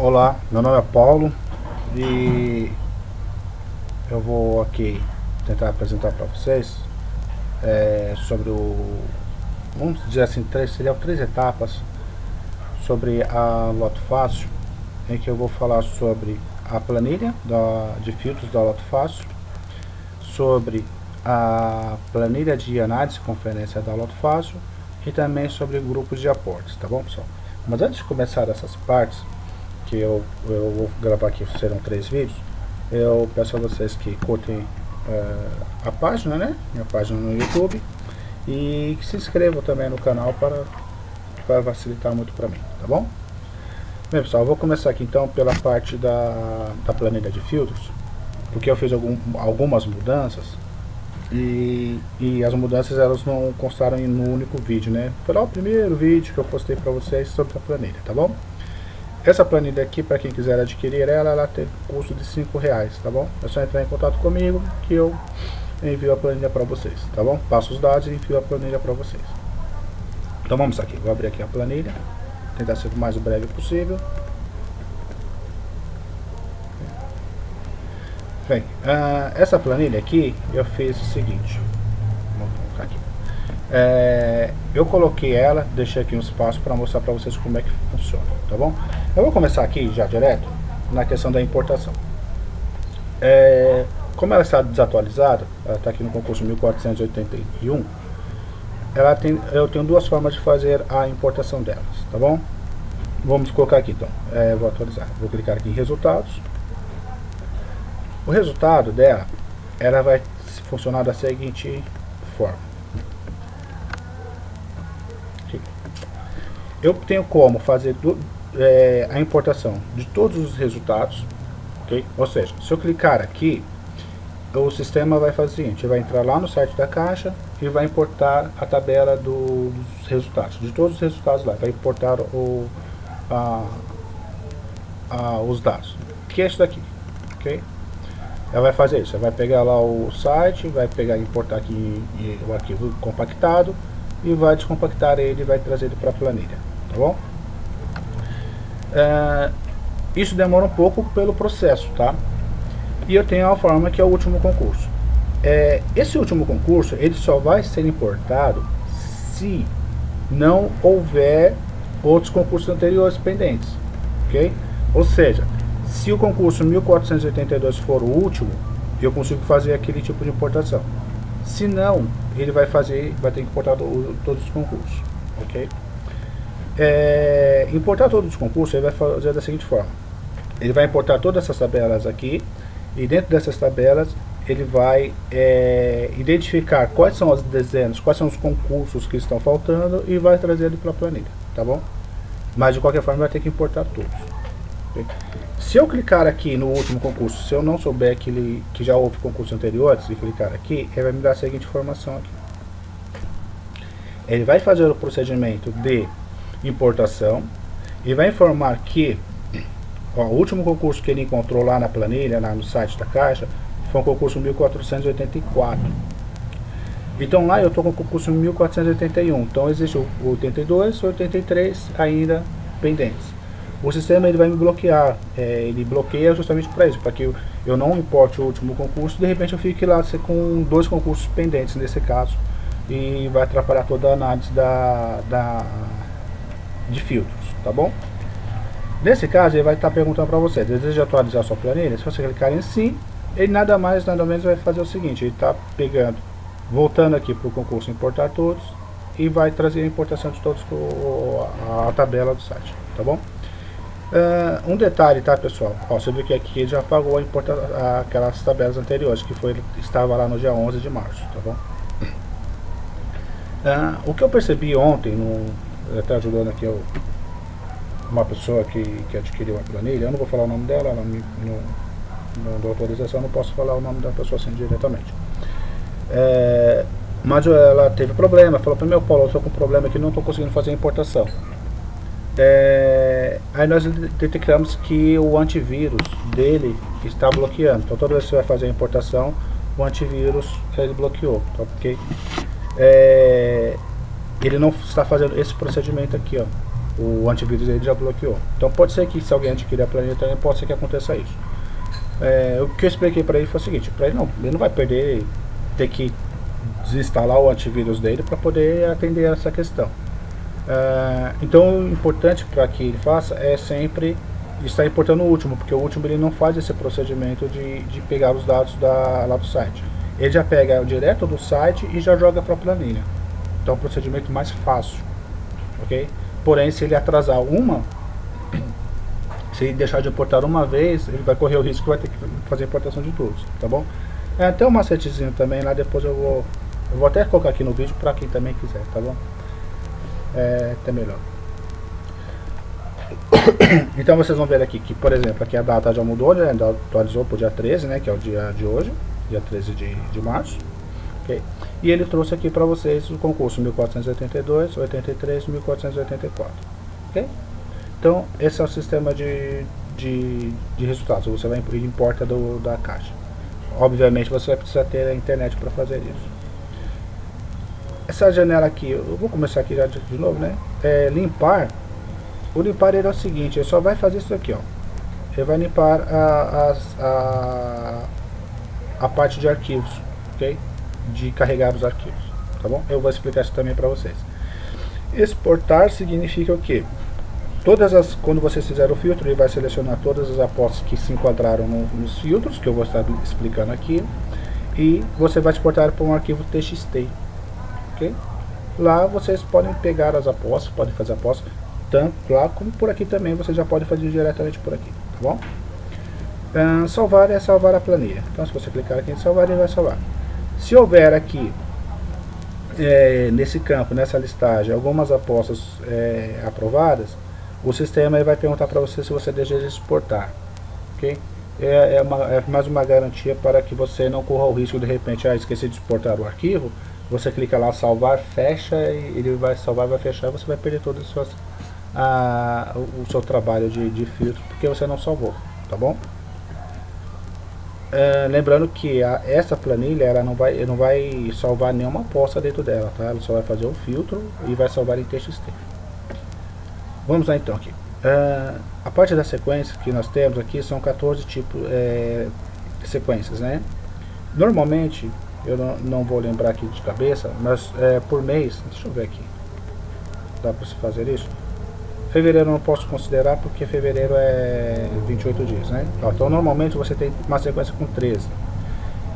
Olá, meu nome é Paulo e eu vou aqui tentar apresentar para vocês sobre vamos dizer assim, seriam três etapas sobre a Loto Fácil, em que eu vou falar sobre a planilha de filtros da Loto Fácil, sobre a planilha de análise de conferência da Loto Fácil e também sobre grupos de aportes, tá bom, pessoal? Mas antes de começar essas partes, que eu vou gravar aqui, serão 3 vídeos, eu peço a vocês que curtem a página, né? Minha página no YouTube, e que se inscrevam também no canal para facilitar muito para mim, tá bom? Bem, pessoal, eu vou começar aqui então pela parte da planilha de filtros, porque eu fiz algumas mudanças e as mudanças elas não constaram no único vídeo, né? Foi lá o primeiro vídeo que eu postei para vocês sobre a planilha, tá bom? Essa planilha aqui, para quem quiser adquirir ela tem custo de R$5, tá bom? É só entrar em contato comigo que eu envio a planilha para vocês, tá bom? Passo os dados e envio a planilha para vocês. Então vamos aqui, vou abrir aqui a planilha, tentar ser o mais breve possível. Bem, essa planilha aqui eu fiz o seguinte, vamos colocar aqui. Eu coloquei ela, deixei aqui um espaço para mostrar para vocês como é que funciona, tá bom? Eu vou começar aqui já direto na questão da importação. Como ela está desatualizada, ela está aqui no concurso 1481, eu tenho duas formas de fazer a importação delas, tá bom? Vamos colocar aqui então, vou atualizar, vou clicar aqui em resultados. O resultado dela, ela vai funcionar da seguinte forma. Eu tenho como fazer a importação de todos os resultados, ok? Ou seja, se eu clicar aqui, o sistema vai fazer o seguinte, vai entrar lá no site da Caixa e vai importar a tabela dos resultados, de todos os resultados lá, vai importar os dados, que é isso daqui, ok? Ela vai fazer isso, ela vai pegar lá o site, vai pegar e importar aqui o arquivo compactado e vai descompactar ele e vai trazer ele para a planilha, tá bom? Isso demora um pouco pelo processo, tá? E eu tenho a forma que é o último concurso. Esse último concurso, ele só vai ser importado se não houver outros concursos anteriores pendentes, ok? Ou seja, se o concurso 1482 for o último, eu consigo fazer aquele tipo de importação. Se não, ele vai ter que importar todos os concursos, ok? Importar todos os concursos, ele vai fazer da seguinte forma. Ele vai importar todas essas tabelas aqui, e dentro dessas tabelas, ele vai identificar quais são as dezenas, quais são os concursos que estão faltando, e vai trazer ele para a planilha, tá bom? Mas de qualquer forma, vai ter que importar todos. Okay? Se eu clicar aqui no último concurso, se eu não souber que já houve concursos anteriores, e clicar aqui, ele vai me dar a seguinte informação aqui. Ele vai fazer o procedimento de importação e vai informar que o último concurso que ele encontrou lá na planilha, lá no site da Caixa, foi o concurso 1484. Então lá eu estou com o concurso 1481, então existe o 82 e 83 ainda pendentes. O sistema ele vai me bloquear, ele bloqueia justamente para isso, para que eu não importe o último concurso, de repente eu fique lá com 2 concursos pendentes nesse caso, e vai atrapalhar toda a análise de filtros, tá bom? Nesse caso ele vai estar perguntando para você, deseja atualizar sua planilha? Se você clicar em sim, ele nada mais nada menos vai fazer o seguinte, ele está voltando aqui para o concurso importar todos, e vai trazer a importação de todos a tabela do site, tá bom? Um detalhe, tá, pessoal? Você vê que aqui ele já pagou aquelas tabelas anteriores, que estava lá no dia 11 de março, tá bom? O que eu percebi ontem, até ajudando aqui uma pessoa que adquiriu a planilha, eu não vou falar o nome dela, ela não dou autorização, não posso falar o nome da pessoa assim diretamente. Mas ela teve problema, falou para mim, Paulo, eu estou com problema aqui, não estou conseguindo fazer a importação. Aí nós detectamos que o antivírus dele está bloqueando. Então toda vez que você vai fazer a importação, o antivírus ele bloqueou, tá, ok? Ele não está fazendo esse procedimento aqui, ó. o antivírus dele já bloqueou. Então pode ser que se alguém adquirir a planilha também, pode ser que aconteça isso. O que eu expliquei para ele foi o seguinte, para ele não vai perder, ter que desinstalar o antivírus dele para poder atender essa questão. Então o importante para que ele faça é sempre estar importando o último, porque o último ele não faz esse procedimento de pegar os dados lá do site. Ele já pega direto do site e já joga para a planilha. Então é um procedimento mais fácil, ok? Porém, se ele atrasar se ele deixar de importar uma vez, ele vai correr o risco que vai ter que fazer a importação de todos, tá bom? Tem um macetezinho também lá, depois eu vou até colocar aqui no vídeo para quem também quiser, tá bom? Até melhor. Então vocês vão ver aqui que, por exemplo, aqui a data já mudou, né? Atualizou para o dia 13, né? Que é o dia de hoje, dia 13 de março. Okay? E ele trouxe aqui para vocês o concurso 1482, 83, 1484. Ok? Então, esse é o sistema de resultados. Você vai importa da caixa. Obviamente, você vai precisar ter a internet para fazer isso. Essa janela aqui, eu vou começar aqui já de novo, né? Limpar. O limpar ele é o seguinte, ele só vai fazer isso aqui, ó. Ele vai limpar a parte de arquivos, ok? De carregar os arquivos, tá bom? Eu vou explicar isso também para vocês. Exportar significa o quê? Quando vocês fizerem o filtro, ele vai selecionar todas as apostas que se enquadraram nos filtros, que eu vou estar explicando aqui, e você vai exportar para um arquivo TXT, ok? Lá vocês podem pegar as apostas, podem fazer apostas, tanto lá como por aqui também, você já pode fazer diretamente por aqui, tá bom? Salvar é salvar a planilha. Então se você clicar aqui em salvar, ele vai salvar. Se houver aqui nesse campo, nessa listagem, algumas apostas aprovadas, o sistema vai perguntar para você se você deseja exportar, ok? É mais uma garantia para que você não corra o risco de repente, esqueci de exportar o arquivo. Você clica lá, salvar, fecha, e ele vai salvar, vai fechar, você vai perder todas as suas o seu trabalho de filtro, porque você não salvou, tá bom? Lembrando que essa planilha ela não vai salvar nenhuma aposta dentro dela, tá? Ela só vai fazer o filtro e vai salvar em TXT. Vamos lá então aqui. A parte das sequências que nós temos aqui são 14 tipos de sequências, né? Normalmente, eu não vou lembrar aqui de cabeça, mas por mês, deixa eu ver aqui, dá para se fazer isso? Fevereiro eu não posso considerar porque fevereiro é 28 dias, né? Então normalmente você tem uma sequência com 13.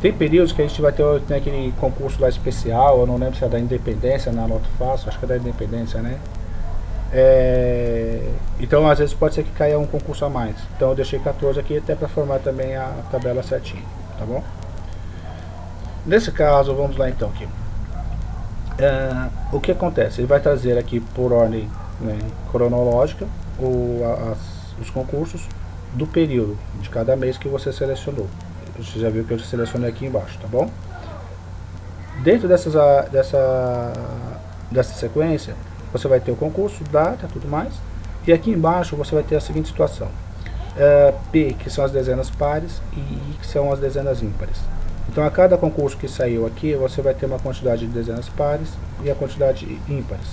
Tem períodos que a gente vai ter aquele concurso lá especial, eu não lembro se é da Independência, na Loto Fácil, acho que é da Independência, né? Então às vezes pode ser que caia um concurso a mais. Então eu deixei 14 aqui até para formar também a tabela certinha, tá bom? Nesse caso, vamos lá então aqui. O que acontece? Ele vai trazer aqui por ordem, né, cronológica os concursos do período de cada mês que você selecionou. Você já viu que eu selecionei aqui embaixo, tá bom? Dentro dessa sequência, você vai ter o concurso, data, tudo mais. E aqui embaixo você vai ter a seguinte situação. P, que são as dezenas pares, e I, que são as dezenas ímpares. Então a cada concurso que saiu aqui, você vai ter uma quantidade de dezenas pares e a quantidade ímpares.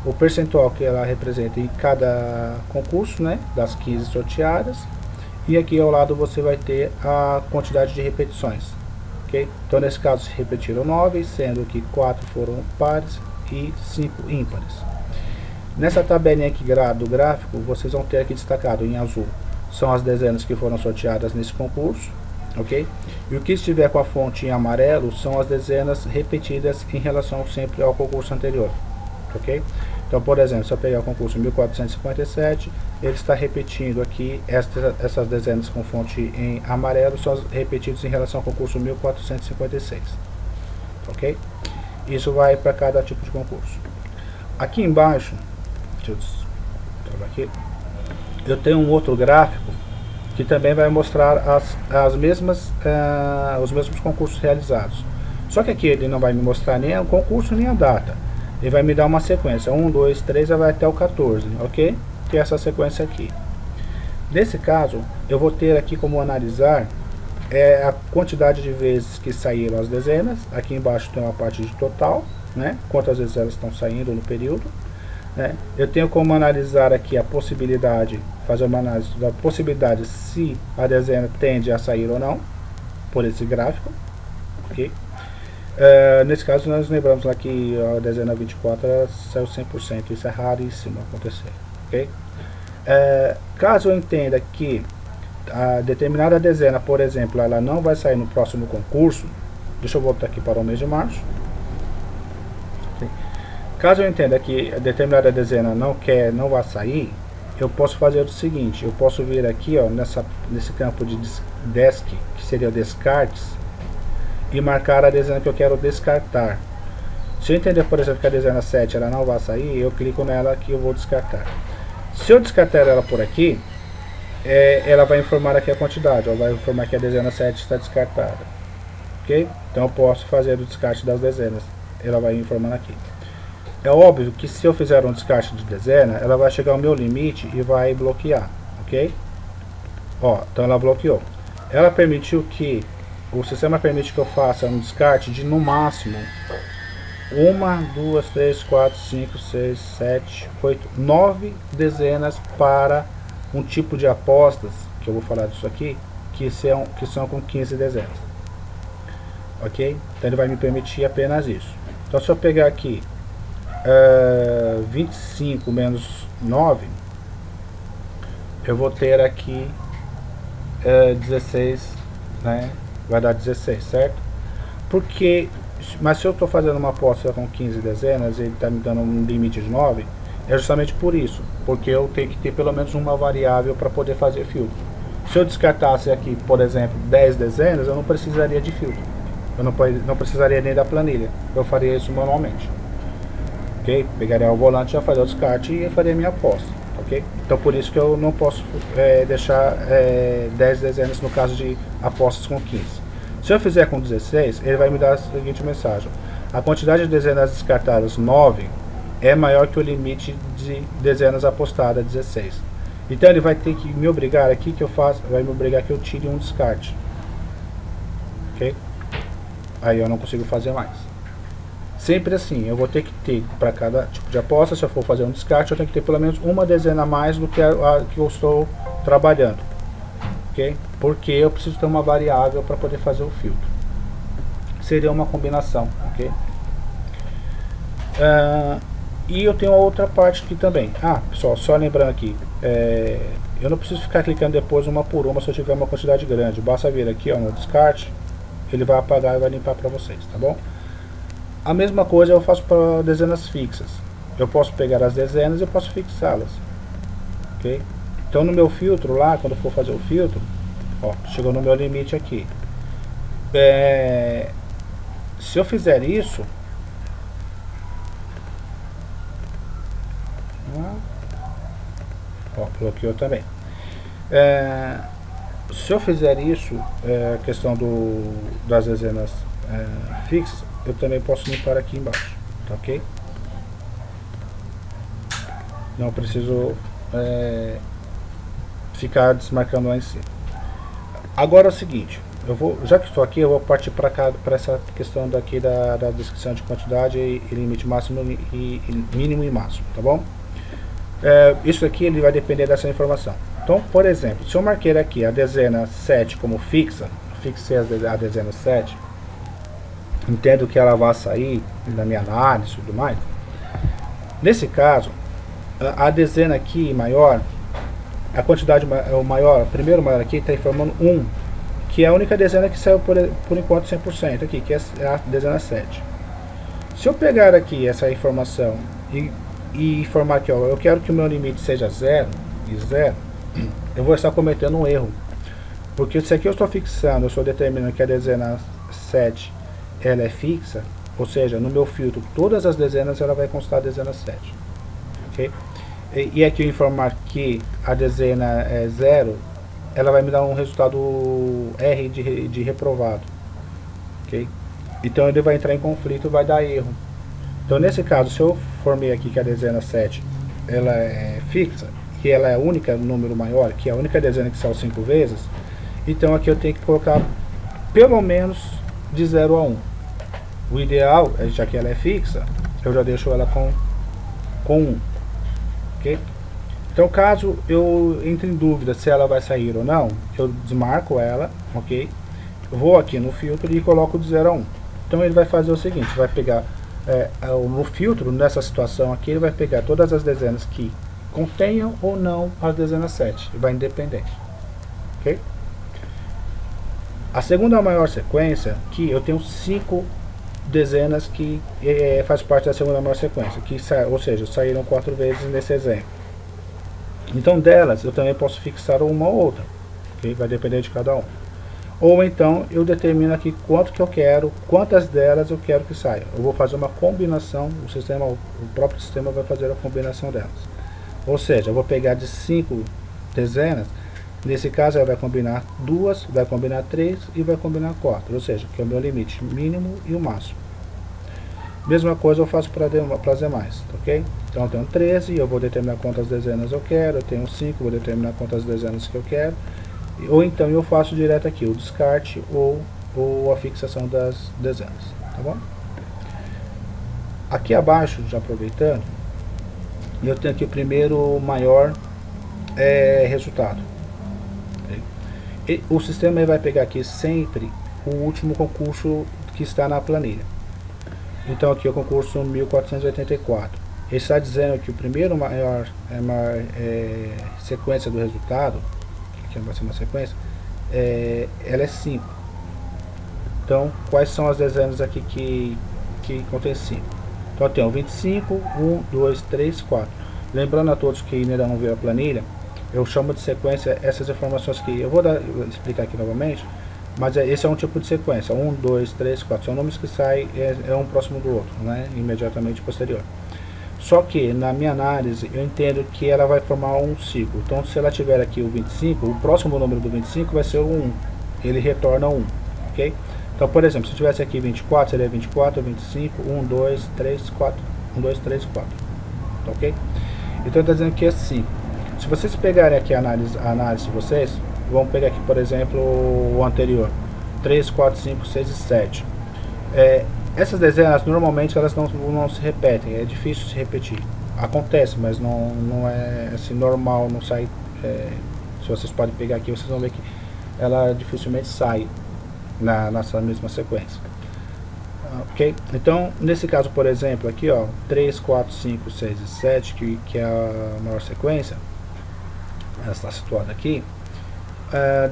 O percentual que ela representa em cada concurso, né, das 15 sorteadas. E aqui ao lado você vai ter a quantidade de repetições. Okay? Então nesse caso se repetiram 9, sendo que 4 foram pares e 5 ímpares. Nessa tabelinha aqui do gráfico, vocês vão ter aqui destacado em azul, são as dezenas que foram sorteadas nesse concurso. Ok? E o que estiver com a fonte em amarelo são as dezenas repetidas em relação sempre ao concurso anterior. Ok? Então, por exemplo, se eu pegar o concurso 1457, ele está repetindo aqui essas dezenas com fonte em amarelo, são repetidas em relação ao concurso 1456. Ok? Isso vai para cada tipo de concurso. Aqui embaixo, eu tenho um outro gráfico que também vai mostrar os mesmos concursos realizados. Só que aqui ele não vai me mostrar nem o concurso nem a data. Ele vai me dar uma sequência, 1, 2, 3, vai até o 14, ok? Que é essa sequência aqui. Nesse caso, eu vou ter aqui como analisar a quantidade de vezes que saíram as dezenas. Aqui embaixo tem uma parte de total, né? Quantas vezes elas estão saindo no período. né? Eu tenho como analisar aqui a possibilidade, fazer uma análise da possibilidade se a dezena tende a sair ou não, por esse gráfico, ok? Nesse caso nós lembramos lá que a dezena 24 ela saiu 100%, isso é raríssimo acontecer, ok? Caso eu entenda que a determinada dezena, por exemplo, ela não vai sair no próximo concurso, deixa eu voltar aqui para o mês de março. Caso eu entenda que a determinada dezena não vai sair, eu posso fazer o seguinte, eu posso vir aqui, ó, nesse campo de desk, que seria o descartes, e marcar a dezena que eu quero descartar. Se eu entender, por exemplo, que a dezena 7 ela não vai sair, eu clico nela aqui e eu vou descartar. Se eu descartar ela por aqui, ela vai informar aqui a quantidade, ela vai informar que a dezena 7 está descartada, ok? Então eu posso fazer o descarte das dezenas, ela vai informando aqui. É óbvio que se eu fizer um descarte de dezena, ela vai chegar ao meu limite e vai bloquear, ok? Ó, então ela bloqueou. Ela permitiu que, o sistema permite que eu faça um descarte de no máximo 1, 2, 3, 4, 5, 6, 7, 8, 9 dezenas para um tipo de apostas, que eu vou falar disso aqui, que são com 15 dezenas. Ok? Então ele vai me permitir apenas isso. Então se eu pegar aqui 25 menos 9, eu vou ter aqui 16, né? Vai dar 16, certo? Porque, mas se eu estou fazendo uma aposta com 15 dezenas e ele está me dando um limite de 9, é justamente por isso, porque eu tenho que ter pelo menos uma variável para poder fazer filtro. Se eu descartasse aqui, por exemplo, 10 dezenas, eu não precisaria de filtro. Eu não precisaria nem da planilha. Eu faria isso manualmente. Ok? Pegaria o volante, já faria o descarte e faria a minha aposta. Ok? Então por isso que eu não posso deixar 10 dezenas no caso de apostas com 15. Se eu fizer com 16, ele vai me dar a seguinte mensagem: a quantidade de dezenas descartadas 9 é maior que o limite de dezenas apostadas 16. Então ele vai ter que me obrigar aqui que eu faço, vai me obrigar que eu tire um descarte. Ok? Aí eu não consigo fazer mais. Sempre assim, eu vou ter que ter para cada tipo de aposta, se eu for fazer um descarte, eu tenho que ter pelo menos uma dezena a mais do que a que eu estou trabalhando. Ok? Porque eu preciso ter uma variável para poder fazer o filtro. Seria uma combinação, ok? E eu tenho outra parte aqui também. Pessoal, só lembrando aqui, eu não preciso ficar clicando depois uma por uma se eu tiver uma quantidade grande. Basta vir aqui, ó, no descarte, ele vai apagar e vai limpar para vocês, tá bom? A mesma coisa eu faço para dezenas fixas. Eu posso pegar as dezenas e eu posso fixá-las, ok? Então no meu filtro lá, quando eu for fazer o filtro, ó, chegou no meu limite aqui. Se eu fizer isso, ó, bloqueou também. Se eu fizer isso, a questão das dezenas fixas, eu também posso limpar aqui embaixo, tá ok? Não preciso ficar desmarcando lá em cima. Agora é o seguinte, já que estou aqui, eu vou partir para essa questão daqui da descrição de quantidade e limite máximo e mínimo e máximo, tá bom? Isso aqui ele vai depender dessa informação. Então, por exemplo, se eu marquei aqui a dezena 7 como fixa, fixei a dezena 7, entendo que ela vai sair na minha análise e tudo mais. Nesse caso, a dezena aqui maior, a quantidade maior, o primeiro maior aqui está informando 1, que é a única dezena que saiu por enquanto 100% aqui, que é a dezena 7. Se eu pegar aqui essa informação e informar que eu quero que o meu limite seja 0 e 0, eu vou estar cometendo um erro, porque se aqui eu estou fixando, eu estou determinando que a dezena 7 ela é fixa, ou seja, no meu filtro todas as dezenas ela vai constar a dezena 7, ok? E aqui eu informar que a dezena é 0, ela vai me dar um resultado R de reprovado, ok? Então ele vai entrar em conflito e vai dar erro. Então nesse caso, se eu formei aqui que a dezena 7 ela é fixa, que ela é a única número maior, que é a única dezena que saiu 5 vezes, então aqui eu tenho que colocar pelo menos de 0 a 1. O ideal, já que ela é fixa, eu já deixo ela com 1. ok? Então, caso eu entre em dúvida se ela vai sair ou não, eu desmarco ela, ok? Eu vou aqui no filtro e coloco de 0 a 1. Então ele vai fazer o seguinte, vai pegar no filtro, nessa situação aqui, ele vai pegar todas as dezenas que contenham ou não as dezenas 7, e vai independente, ok? A segunda maior sequência, que eu tenho 5 dezenas que faz parte da segunda maior sequência, ou seja, saíram 4 vezes nesse exemplo. Então delas eu também posso fixar uma ou outra, okay? Vai depender de cada um. Ou então eu determino aqui quanto que eu quero, quantas delas eu quero que saia. Eu vou fazer uma combinação, o próprio sistema vai fazer a combinação delas. Ou seja, eu vou pegar de 5 dezenas, nesse caso ela vai combinar 2, vai combinar 3 e vai combinar 4, ou seja, que é o meu limite mínimo e o máximo. Mesma coisa eu faço para as demais, ok? Então eu tenho 13, eu vou determinar quantas dezenas eu quero, eu tenho 5, vou determinar quantas dezenas que eu quero, ou então eu faço direto aqui o descarte ou a fixação das dezenas, tá bom? Aqui abaixo, já aproveitando, eu tenho aqui o primeiro maior resultado. E o sistema vai pegar aqui sempre o último concurso que está na planilha. Então aqui é o concurso 1484. Ele está dizendo que o primeiro maior sequência do resultado, que vai ser uma sequência, ela é 5. Então, quais são as dezenas aqui que contém 5? Então eu tenho 25, 1, 2, 3, 4. Lembrando a todos que ainda não viram a planilha, eu chamo de sequência essas informações que eu vou explicar aqui novamente, mas esse é um tipo de sequência, 1, 2, 3, 4, são nomes que saem um próximo do outro, né, imediatamente posterior. Só que na minha análise eu entendo que ela vai formar um ciclo. Então se ela tiver aqui o 25, o próximo número do 25 vai ser o 1, ele retorna 1, ok? Então por exemplo, se eu tivesse aqui 24, seria 24, 25, 1, 2, 3, 4, 1, 2, 3, 4, ok? Então está dizendo que é 5. Se vocês pegarem aqui a análise de vocês, vamos pegar aqui por exemplo o anterior, 3, 4, 5, 6 e 7. Essas dezenas normalmente elas não se repetem, é difícil se repetir. Acontece, mas não é assim normal, não sai. Se vocês podem pegar aqui, vocês vão ver que ela dificilmente sai nessa mesma sequência. Ok? Então, nesse caso, por exemplo, aqui ó, 3, 4, 5, 6 e 7, que é a maior sequência, ela está situada aqui,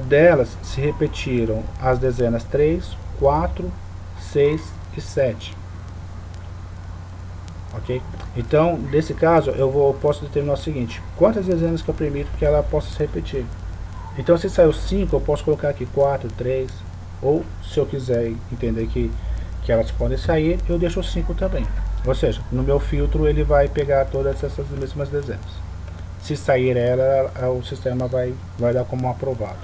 delas se repetiram as dezenas 3, 4, 6 e 7. Ok? Então, nesse caso, eu posso determinar o seguinte: quantas dezenas que eu permito que ela possa se repetir. Então, se saiu 5, eu posso colocar aqui 4, 3, ou se eu quiser entender que elas podem sair, eu deixo 5 também. Ou seja, no meu filtro ele vai pegar todas essas mesmas dezenas. Se sair ela, o sistema vai dar como aprovado.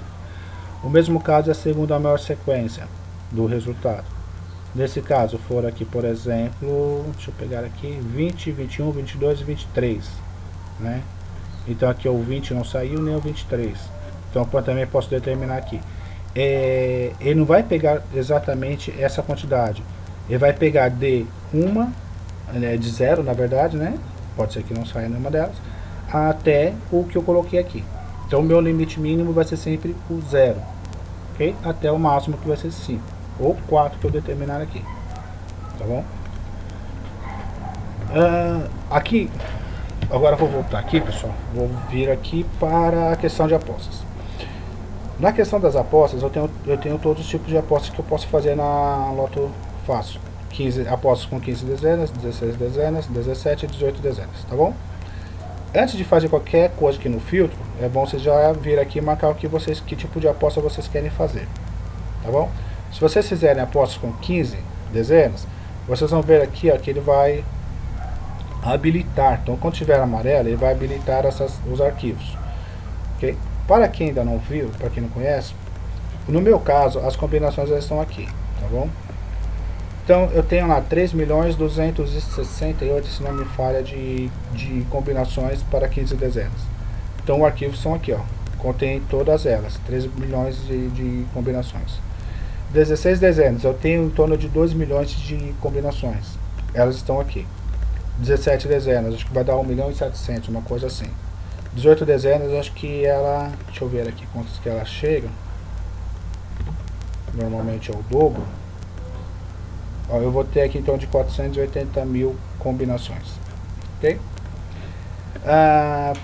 O mesmo caso é a segunda maior sequência do resultado. Nesse caso, for aqui, por exemplo, deixa eu pegar aqui, 20, 21, 22 e 23, né? Então aqui o 20 não saiu, nem o 23. Então eu também posso determinar aqui. Ele não vai pegar exatamente essa quantidade. Ele vai pegar de de 0, na verdade, né? Pode ser que não saia nenhuma delas, até o que eu coloquei aqui. Então o meu limite mínimo vai ser sempre o 0, ok? Até o máximo que vai ser 5. Ou 4 que eu determinar aqui, tá bom? Aqui, agora eu vou voltar aqui, pessoal. Vou vir aqui para a questão de apostas. Na questão das apostas, eu tenho todos os tipos de apostas que eu posso fazer na Loto Fácil. 15 apostas com 15 dezenas, 16 dezenas, 17 e 18 dezenas, tá bom? Antes de fazer qualquer coisa aqui no filtro, é bom vocês já vir aqui e marcar que tipo de aposta vocês querem fazer, tá bom? Se vocês fizerem apostas com 15 dezenas, vocês vão ver aqui ó, que ele vai habilitar. Então quando tiver amarelo, ele vai habilitar os arquivos, ok? Para quem ainda não viu, para quem não conhece, no meu caso as combinações já estão aqui, tá bom? Então eu tenho lá 3.268, se não me falha, de combinações para 15 dezenas. Então o arquivo são aqui ó, contém todas elas, 3 milhões de combinações. 16 dezenas, eu tenho em torno de 2 milhões de combinações, elas estão aqui. 17 dezenas, acho que vai dar 1.700.000, uma coisa assim. 18 dezenas, acho que ela, deixa eu ver aqui quantos que ela chega. Normalmente é o dobro. Ó, eu vou ter aqui então de 480.000 combinações, ok?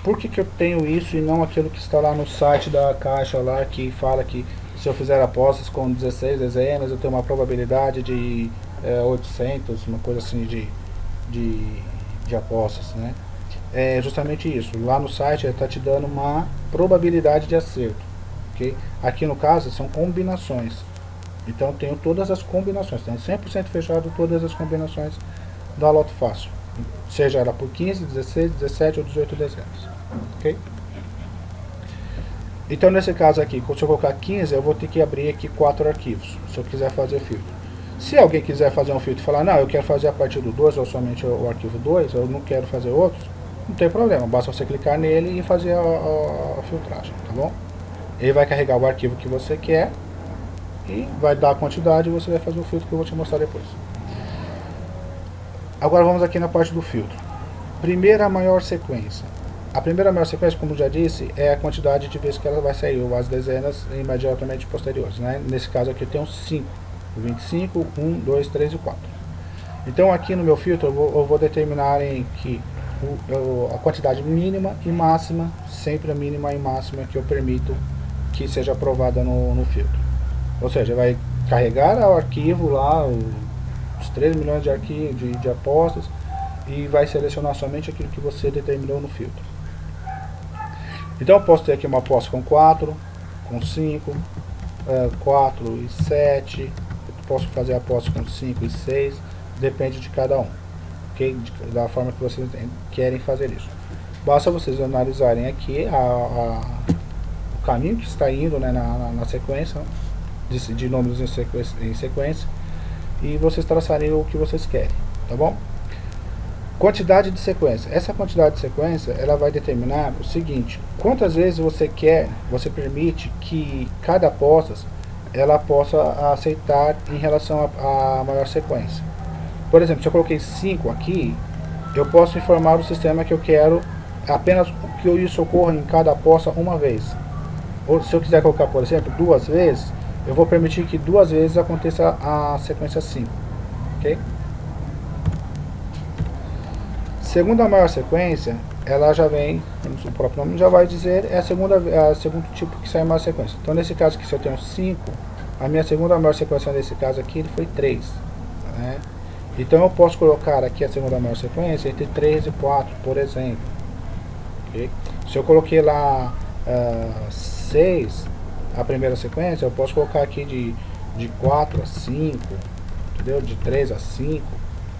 Por que eu tenho isso e não aquilo que está lá no site da Caixa lá, que fala que se eu fizer apostas com 16 dezenas eu tenho uma probabilidade de 800, uma coisa assim de apostas, né? É justamente isso. Lá no site está te dando uma probabilidade de acerto, ok? Aqui no caso são combinações. Então eu tenho todas as combinações, tenho 100% fechado todas as combinações da Loto Fácil, seja ela por 15, 16, 17 ou 18 dezenas, ok? Então nesse caso aqui, se eu colocar 15, eu vou ter que abrir aqui 4 arquivos, se eu quiser fazer filtro. Se alguém quiser fazer um filtro e falar, não, eu quero fazer a partir do 2 ou somente o arquivo 2, eu não quero fazer outros, não tem problema, basta você clicar nele e fazer a filtragem, tá bom? Ele vai carregar o arquivo que você quer e vai dar a quantidade e você vai fazer o filtro que eu vou te mostrar depois. Agora vamos aqui na parte do filtro. Primeira maior sequência. A primeira maior sequência, como já disse, é a quantidade de vezes que ela vai sair, ou as dezenas imediatamente posteriores, né? Nesse caso aqui eu tenho 5, 25, 1, 2, 3 e 4. Então aqui no meu filtro eu vou determinar em que a quantidade mínima e máxima, sempre a mínima e máxima que eu permito que seja aprovada no filtro. Ou seja, vai carregar o arquivo lá, os 3 milhões de arquivos de apostas, e vai selecionar somente aquilo que você determinou no filtro. Então eu posso ter aqui uma aposta com 4, com 5, 4 e 7, eu posso fazer aposta com 5 e 6, depende de cada um, okay? Da forma que vocês querem fazer isso. Basta vocês analisarem aqui o caminho que está indo, né, na sequência, de números em sequência, e vocês traçarem o que vocês querem, tá bom? Quantidade de sequência. Essa quantidade de sequência, ela vai determinar o seguinte: quantas vezes você permite que cada aposta ela possa aceitar em relação à maior sequência. Por exemplo, se eu coloquei 5 aqui, eu posso informar o sistema que eu quero apenas que isso ocorra em cada aposta uma vez. Ou se eu quiser colocar, por exemplo, 2 vezes, eu vou permitir que 2 vezes aconteça a sequência 5, ok? Segunda maior sequência, ela já vem, o próprio nome já vai dizer, é a segundo tipo que sai maior sequência. Então nesse caso aqui, se eu tenho 5, a minha segunda maior sequência nesse caso aqui foi 3, né? Então eu posso colocar aqui a segunda maior sequência entre 3 e 4, por exemplo, okay? Se eu coloquei lá 6, a primeira sequência, eu posso colocar aqui de 4 a 5, entendeu? De 3 a 5,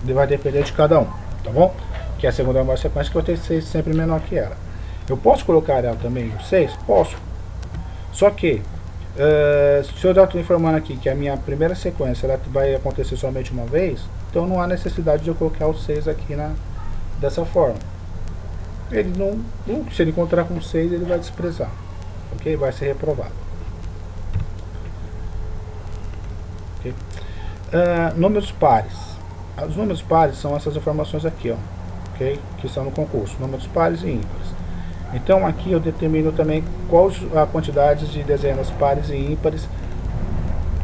vai depender de cada um, tá bom? Que é a segunda maior sequência, que eu tenho 6 sempre menor que ela. Eu posso colocar ela também o 6? Posso. Só que, se eu já estou informando aqui que a minha primeira sequência ela vai acontecer somente uma vez, então não há necessidade de eu colocar o 6 aqui dessa forma. Ele se ele encontrar com 6, ele vai desprezar, ok? Vai ser reprovado. Okay? Números pares. Os números pares são essas informações aqui, ó, okay? Que estão no concurso, números pares e ímpares. Então aqui eu determino também qual a quantidade de dezenas pares e ímpares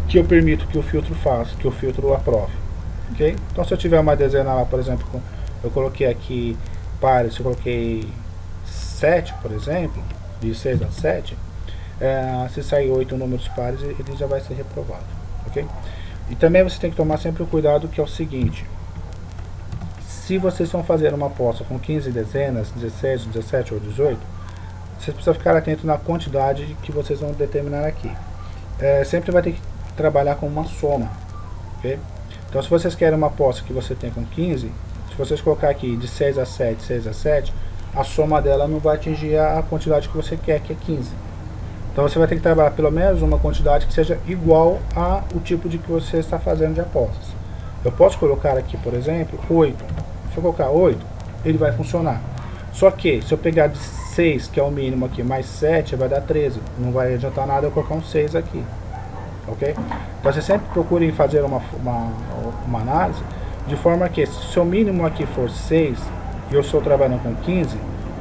que eu permito que o filtro faça, que o filtro aprove, ok? Então se eu tiver uma dezena lá, por exemplo, eu coloquei aqui pares, eu coloquei 7, por exemplo, de 6 a 7, se sair 8 números pares, ele já vai ser reprovado, ok? E também você tem que tomar sempre o cuidado que é o seguinte: se vocês vão fazer uma aposta com 15 dezenas, 16, 17 ou 18, vocês precisam ficar atento na quantidade que vocês vão determinar aqui. Sempre vai ter que trabalhar com uma soma, ok? Então se vocês querem uma aposta que você tem com 15, se vocês colocar aqui de 6 a 7, 6 a 7, a soma dela não vai atingir a quantidade que você quer, que é 15. Então você vai ter que trabalhar pelo menos uma quantidade que seja igual ao tipo de que você está fazendo de apostas. Eu posso colocar aqui, por exemplo, 8. Se eu colocar 8, ele vai funcionar. Só que, se eu pegar de 6, que é o mínimo aqui, mais 7, vai dar 13. Não vai adiantar nada eu colocar um 6 aqui. Ok? Então você sempre procure fazer uma análise De forma que se o seu mínimo aqui for 6 e eu estou trabalhando com 15,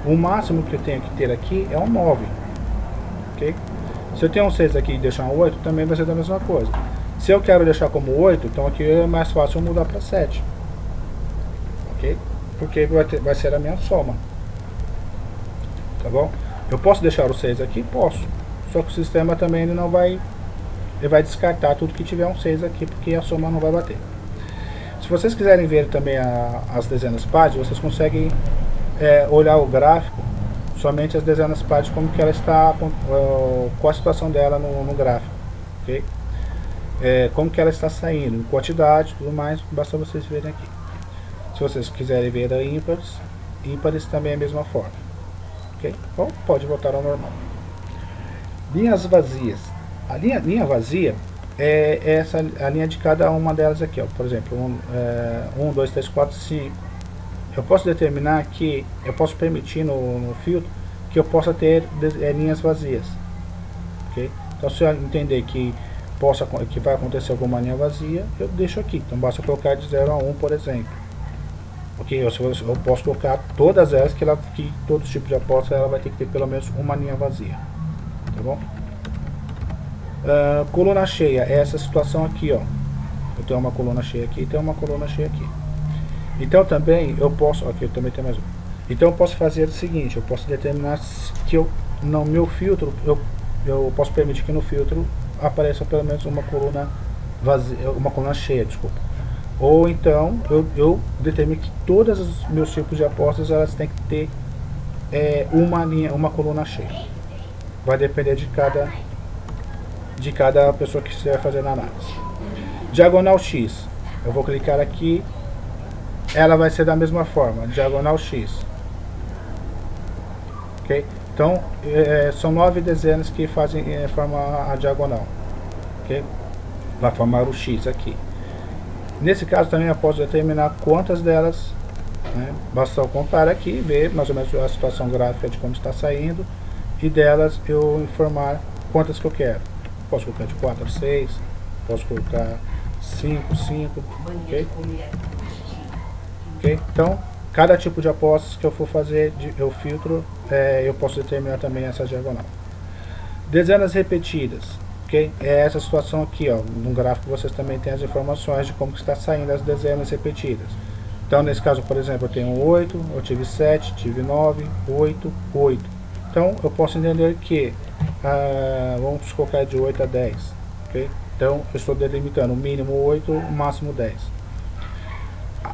o máximo que eu tenho que ter aqui é um 9. Ok? Se eu tenho um 6 aqui e deixar um 8, também vai ser da mesma coisa. Se eu quero deixar como 8, então aqui é mais fácil eu mudar para 7. Ok? Porque vai ser a minha soma. Tá bom? Eu posso deixar o 6 aqui? Posso. Só que o sistema também ele não vai... Ele vai descartar tudo que tiver um 6 aqui, porque a soma não vai bater. Se vocês quiserem ver também as dezenas pares, vocês conseguem olhar o gráfico, somente as dezenas pares, como que ela está, qual a situação dela no gráfico. Ok? Como que ela está saindo, em quantidade, tudo mais, basta vocês verem aqui. Se vocês quiserem ver a ímpares também é a mesma forma. Ok? Então pode voltar ao normal. Linhas vazias. A linha vazia é a linha de cada uma delas aqui, ó. Por exemplo, 1, 2, 3, 4, 5. Eu posso determinar que, eu posso permitir no filtro que eu possa ter linhas vazias. Ok? Então se eu entender que vai acontecer alguma linha vazia, eu deixo aqui. Então basta colocar de 0 a 1, por exemplo. Ok? Eu posso colocar todas elas, que todo tipo de aposta ela vai ter que ter pelo menos uma linha vazia. Tá bom? Coluna cheia é essa situação aqui, ó. Eu tenho uma coluna cheia aqui e tenho uma coluna cheia aqui. Então também eu posso, aqui eu também tenho mais uma. Então eu posso fazer o seguinte, eu posso determinar que no meu filtro, eu posso permitir que no filtro apareça pelo menos uma coluna vazia, uma coluna cheia, desculpa. Ou então eu determino que todos os meus tipos de apostas elas têm que ter uma coluna cheia. Vai depender de cada pessoa que estiver fazendo a análise. Diagonal X, eu vou clicar aqui, ela vai ser da mesma forma, diagonal X. Ok? Então são 9 dezenas que formam a diagonal. Ok? Vai formar o X aqui. Nesse caso também eu posso determinar quantas delas, né? Basta eu contar aqui, ver mais ou menos a situação gráfica de como está saindo, e delas eu informar quantas que eu quero. Posso colocar de 4 a 6, posso colocar 5, 5, ok? Ok? Então, cada tipo de apostas que eu for fazer, eu filtro, eu posso determinar também essa diagonal. Dezenas repetidas, ok? É essa situação aqui, ó. No gráfico vocês também têm as informações de como que está saindo as dezenas repetidas. Então, nesse caso, por exemplo, eu tenho 8, eu tive 7, tive 9, 8, 8. Então, eu posso entender que, vamos colocar de 8 a 10, ok? Então, eu estou delimitando o mínimo 8, o máximo 10.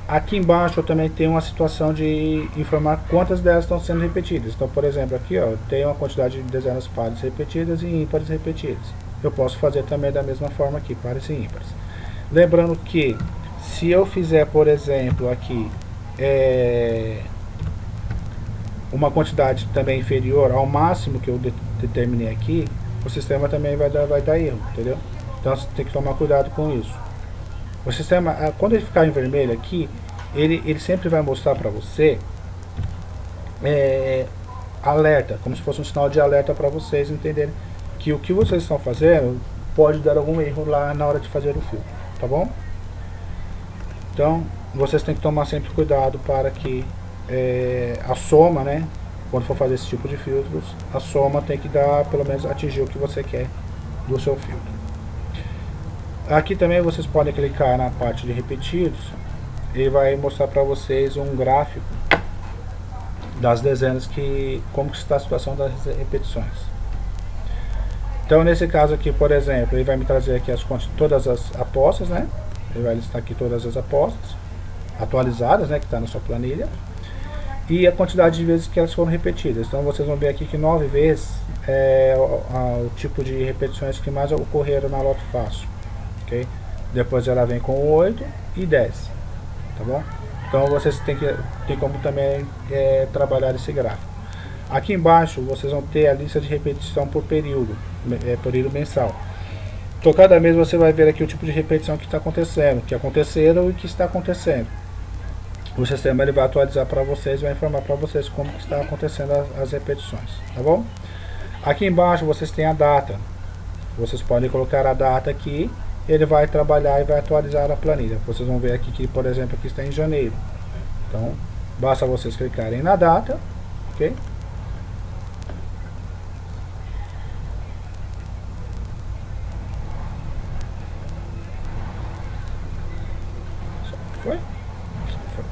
Aqui embaixo eu também tenho uma situação de informar quantas delas estão sendo repetidas. Então, por exemplo, aqui ó, eu tenho uma quantidade de dezenas pares repetidas e ímpares repetidas. Eu posso fazer também da mesma forma aqui, pares e ímpares. Lembrando que, se eu fizer, por exemplo, aqui, uma quantidade também inferior ao máximo que eu determinei aqui, o sistema também vai dar erro, entendeu? Então você tem que tomar cuidado com isso. O sistema, quando ele ficar em vermelho aqui, ele sempre vai mostrar para você alerta, como se fosse um sinal de alerta para vocês entenderem que o que vocês estão fazendo pode dar algum erro lá na hora de fazer o filtro, tá bom? Então vocês têm que tomar sempre cuidado para que a soma, né, quando for fazer esse tipo de filtros, a soma tem que dar, pelo menos atingir o que você quer do seu filtro. Aqui também vocês podem clicar na parte de repetidos e vai mostrar para vocês um gráfico das dezenas, como que está a situação das repetições. Então nesse caso aqui, por exemplo, ele vai me trazer aqui todas as apostas, né? Ele vai listar aqui todas as apostas atualizadas, né, que está na sua planilha, e a quantidade de vezes que elas foram repetidas. Então vocês vão ver aqui que 9 vezes é o tipo de repetições que mais ocorreram na Loto Fácil. Okay? Depois ela vem com 8 e 10, tá bom? Então vocês têm como também trabalhar esse gráfico. Aqui embaixo vocês vão ter a lista de repetição por período, período mensal. Então cada mês você vai ver aqui o tipo de repetição que está acontecendo, que aconteceram e que está acontecendo. O sistema ele vai atualizar para vocês, vai informar para vocês como que está acontecendo as repetições, tá bom? Aqui embaixo vocês têm a data. Vocês podem colocar a data aqui ele vai trabalhar e vai atualizar a planilha. Vocês vão ver aqui que, por exemplo, aqui está em janeiro. Então, basta vocês clicarem na data, ok? Foi? Foi.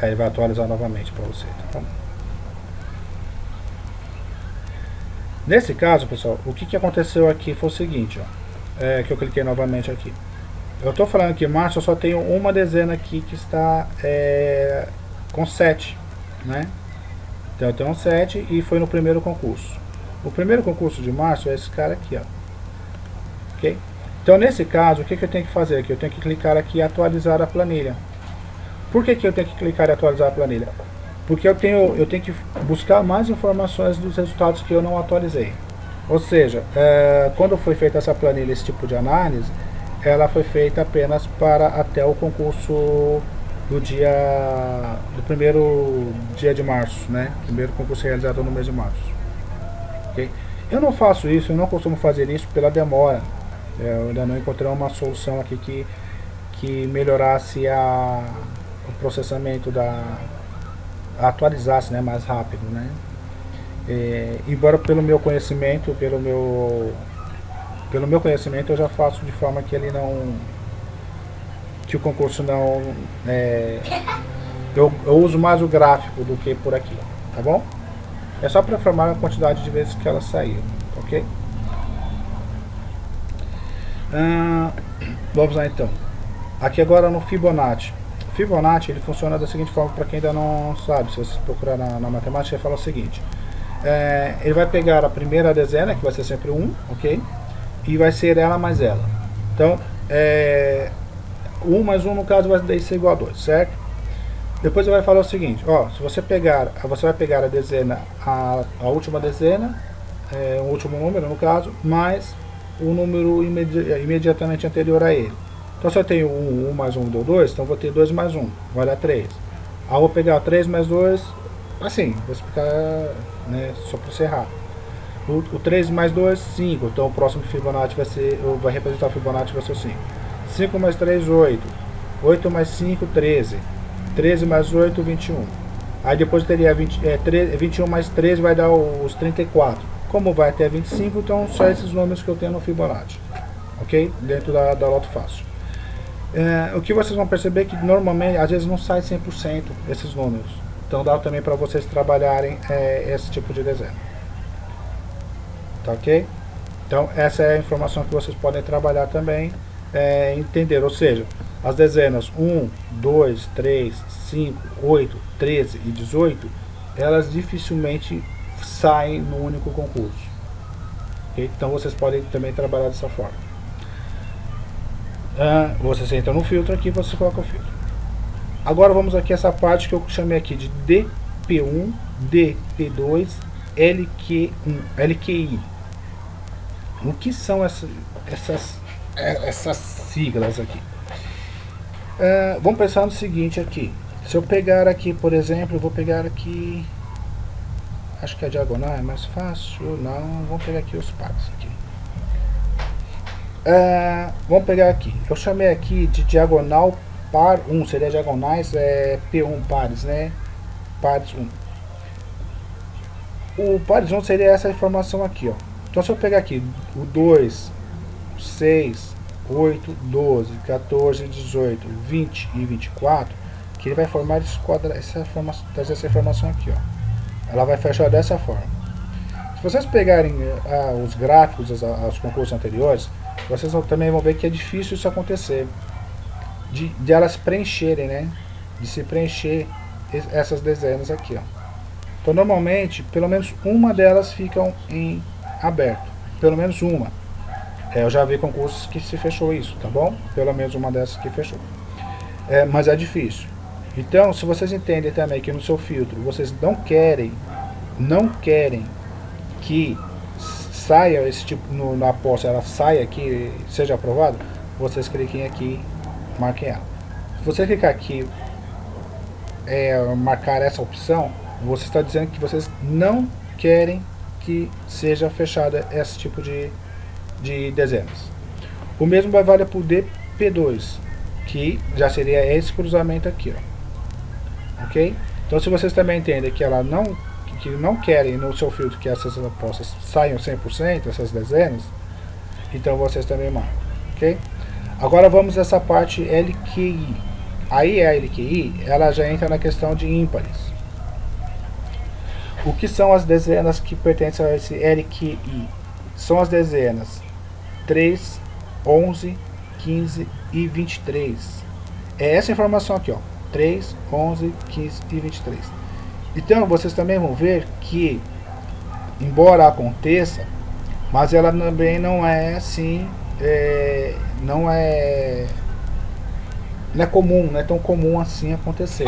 Aí ele vai atualizar novamente para você, tá bom? Nesse caso, pessoal, o que aconteceu aqui foi o seguinte, ó, que eu cliquei novamente aqui. Eu estou falando que em março eu só tenho uma dezena aqui que está com 7, né? Então eu tenho um 7 e foi no primeiro concurso. O primeiro concurso de março é esse cara aqui, ó. Ok? Então nesse caso, o que eu tenho que fazer aqui? Eu tenho que clicar aqui e atualizar a planilha. Por que eu tenho que clicar e atualizar a planilha? Porque eu tenho que buscar mais informações dos resultados que eu não atualizei. Ou seja, quando foi feita essa planilha, esse tipo de análise, ela foi feita apenas para até o concurso do primeiro dia de março, né? Primeiro concurso realizado no mês de março. Okay? Eu não faço isso, eu não costumo fazer isso pela demora. Eu ainda não encontrei uma solução aqui que melhorasse o processamento atualizasse, né, mais rápido, né? Embora pelo meu conhecimento, eu já faço de forma que ele não, que o concurso não, eu uso mais o gráfico do que por aqui, tá bom? É só para informar a quantidade de vezes que ela saiu, ok? Vamos lá então. Aqui agora no Fibonacci. Fibonacci ele funciona da seguinte forma, para quem ainda não sabe, se vocês procurar na matemática, ele fala o seguinte: ele vai pegar a primeira dezena, que vai ser sempre 1, ok? E vai ser ela mais ela. Então, 1 mais 1 no caso vai ser igual a 2, certo? Depois ele vai falar o seguinte: ó, se você vai pegar a dezena, a última dezena, o último número no caso, mais o número imediatamente anterior a ele. Então se eu tenho 1 mais 1 deu 2, então vou ter 2 mais 1, vai dar 3. Aí eu vou pegar 3 mais 2, assim, vou explicar, né, só para ser rápido. O 3 mais 2, 5, então o próximo Fibonacci vai representar o Fibonacci vai ser o 5. 5 mais 3, 8. 8 mais 5, 13. 13 mais 8, 21. Aí depois teria 21 mais 13 vai dar os 34. Como vai até 25, então só esses números que eu tenho no Fibonacci. Ok? Dentro da Loto Fácil. O que vocês vão perceber é que normalmente, às vezes não sai 100% esses números. Então dá também para vocês trabalharem esse tipo de desenho. Tá ok? Então essa é a informação que vocês podem trabalhar também, entender. Ou seja, as dezenas 1, 2, 3, 5, 8, 13 e 18, elas dificilmente saem no único concurso. Okay? Então vocês podem também trabalhar dessa forma. Você entra no filtro aqui, você coloca o filtro. Agora vamos aqui essa parte que eu chamei aqui de DP1, DP2, LQ1, LQI. O que são essas siglas aqui? Vamos pensar no seguinte aqui. Se eu pegar aqui, por exemplo, eu vou pegar aqui, acho que a diagonal é mais fácil. Não, vamos pegar aqui os pares aqui. Vamos pegar aqui, eu chamei aqui de diagonal par 1, seria diagonais P1 pares, né? Pares 1. O pares 1 seria essa informação aqui, ó. Então se eu pegar aqui o 2, 6, 8, 12, 14, 18, 20 e 24, que ele vai formar essa informação aqui, ó. Ela vai fechar dessa forma. Se vocês pegarem os gráficos aos concursos anteriores, vocês também vão ver que é difícil isso acontecer, de elas preencherem, né? De se preencher essas dezenas aqui, ó. Então normalmente, pelo menos uma delas ficam em aberto, pelo menos uma. Eu já vi concursos que se fechou isso, tá bom? Pelo menos uma dessas que fechou. Mas é difícil. Então, se vocês entendem também que no seu filtro vocês não querem que saia esse tipo, na posse ela saia aqui, seja aprovado, vocês cliquem aqui, marquem ela. Se você clicar aqui, marcar essa opção, você está dizendo que vocês não querem que seja fechada esse tipo de dezenas. O mesmo vai valer para o DP2, que já seria esse cruzamento aqui, ó. Ok? Então, se vocês também entendem que ela que não querem no seu filtro que essas apostas saiam 100%, essas dezenas, então vocês também marcam, ok? Agora vamos a essa parte LQI. Aí a LQI, ela já entra na questão de ímpares. O que são as dezenas que pertencem a esse LQI? São as dezenas 3, 11, 15 e 23. É essa informação aqui, ó. 3, 11, 15 e 23. Então vocês também vão ver que, embora aconteça, mas ela também não é assim, não é comum, não é tão comum assim acontecer,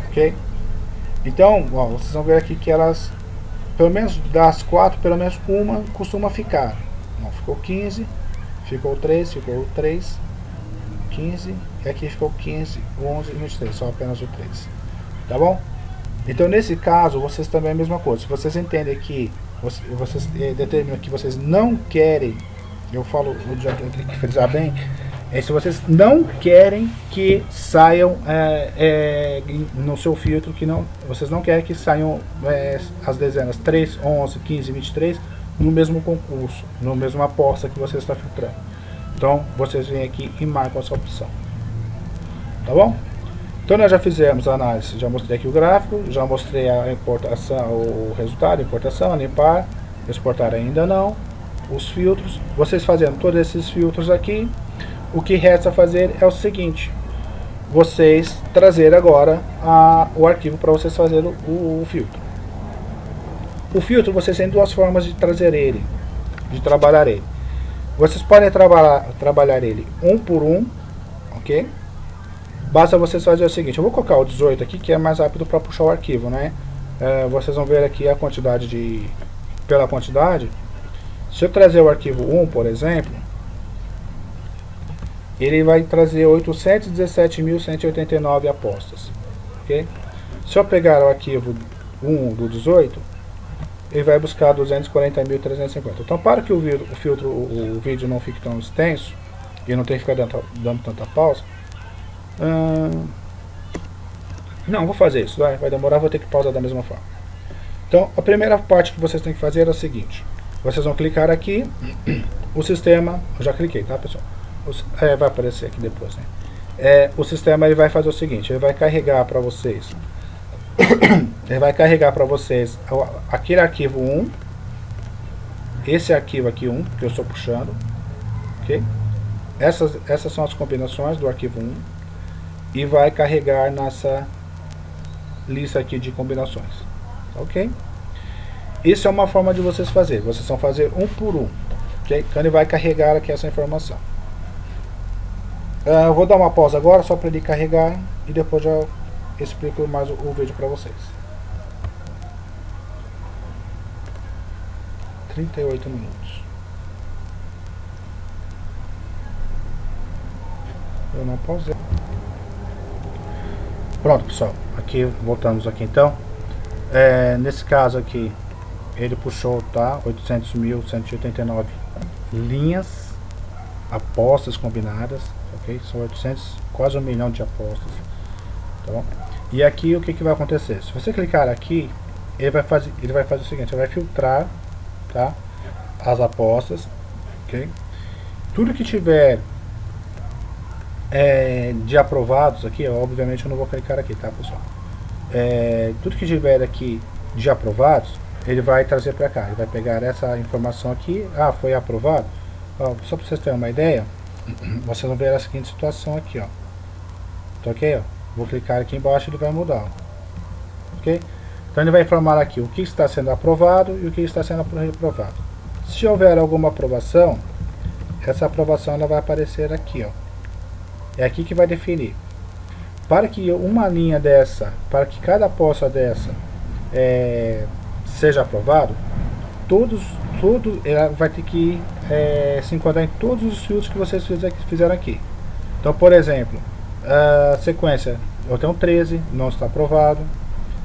ok? Então, ó, vocês vão ver aqui que elas, pelo menos das 4, pelo menos uma costuma ficar. Ó, ficou 15, ficou 3, 15, e aqui ficou 15, 11 e 23, só apenas o 3, tá bom? Então, nesse caso, vocês também é a mesma coisa. Se vocês entendem que, vocês determinam que vocês não querem, eu tenho que frisar bem, se vocês não querem que saiam no seu filtro, vocês não querem que saiam as dezenas 3, 11, 15 e 23 no mesmo concurso, no mesmo aposta que você está filtrando. Então, vocês vêm aqui e marcam essa opção. Tá bom? Então, nós já fizemos a análise, já mostrei aqui o gráfico, já mostrei a importação, o resultado, importação, limpar, exportar ainda não, os filtros. Vocês fazendo todos esses filtros aqui, o que resta fazer é o seguinte: vocês trazer agora o arquivo para vocês fazerem o filtro. O filtro, vocês têm duas formas de trazer ele, de trabalhar ele. Vocês podem trabalhar ele um por um, ok? Basta vocês fazerem o seguinte: eu vou colocar o 18 aqui, que é mais rápido para puxar o arquivo, né? Vocês vão ver aqui a quantidade pela quantidade. Se eu trazer o arquivo 1, por exemplo, ele vai trazer 817.189 apostas, ok? Se eu pegar o arquivo 1 do 18, ele vai buscar 240.350. Então, para que o vídeo não fique tão extenso e não tenha que ficar dando tanta pausa, não, vou fazer isso, vai demorar, vou ter que pausar da mesma forma. Então, a primeira parte que vocês têm que fazer é o seguinte: vocês vão clicar aqui, o sistema, eu já cliquei, tá, pessoal? Vai aparecer aqui depois, né? O sistema, ele vai fazer o seguinte: ele vai carregar para vocês aquele arquivo 1, esse arquivo aqui 1 que eu estou puxando, ok? Essas são as combinações do arquivo 1 e vai carregar nessa lista aqui de combinações, ok? Isso é uma forma de vocês fazerem. Vocês vão fazer um por um, ok? Então ele vai carregar aqui essa informação. Eu vou dar uma pausa agora só para ele carregar e depois já explico mais o vídeo para vocês. 38 minutos. Eu não pausei. Pronto, pessoal. Aqui, voltamos aqui então. Nesse caso aqui, ele puxou, tá? 800.189 linhas, apostas combinadas, ok? São 800, quase 1 milhão de apostas, tá bom? E aqui o que vai acontecer? Se você clicar aqui, ele vai fazer o seguinte: ele vai filtrar, tá? As apostas, ok? Tudo que tiver de aprovados aqui, obviamente eu não vou clicar aqui, tá, pessoal? Tudo que tiver aqui de aprovados, ele vai trazer para cá. Ele vai pegar essa informação aqui. Foi aprovado. Só para vocês terem uma ideia, vocês vão ver a seguinte situação aqui, ó. Tá, ok? Ó. Vou clicar aqui embaixo, ele vai mudar, ó. Ok? Então ele vai informar aqui o que está sendo aprovado e o que está sendo reprovado. Se houver alguma aprovação, essa aprovação ela vai aparecer aqui, ó. É aqui que vai definir. Para que uma linha dessa, para que cada aposta dessa seja aprovado, ela vai ter que se enquadrar em todos os filtros que vocês fizeram aqui. Então, por exemplo, a sequência, eu tenho 13, não está aprovado.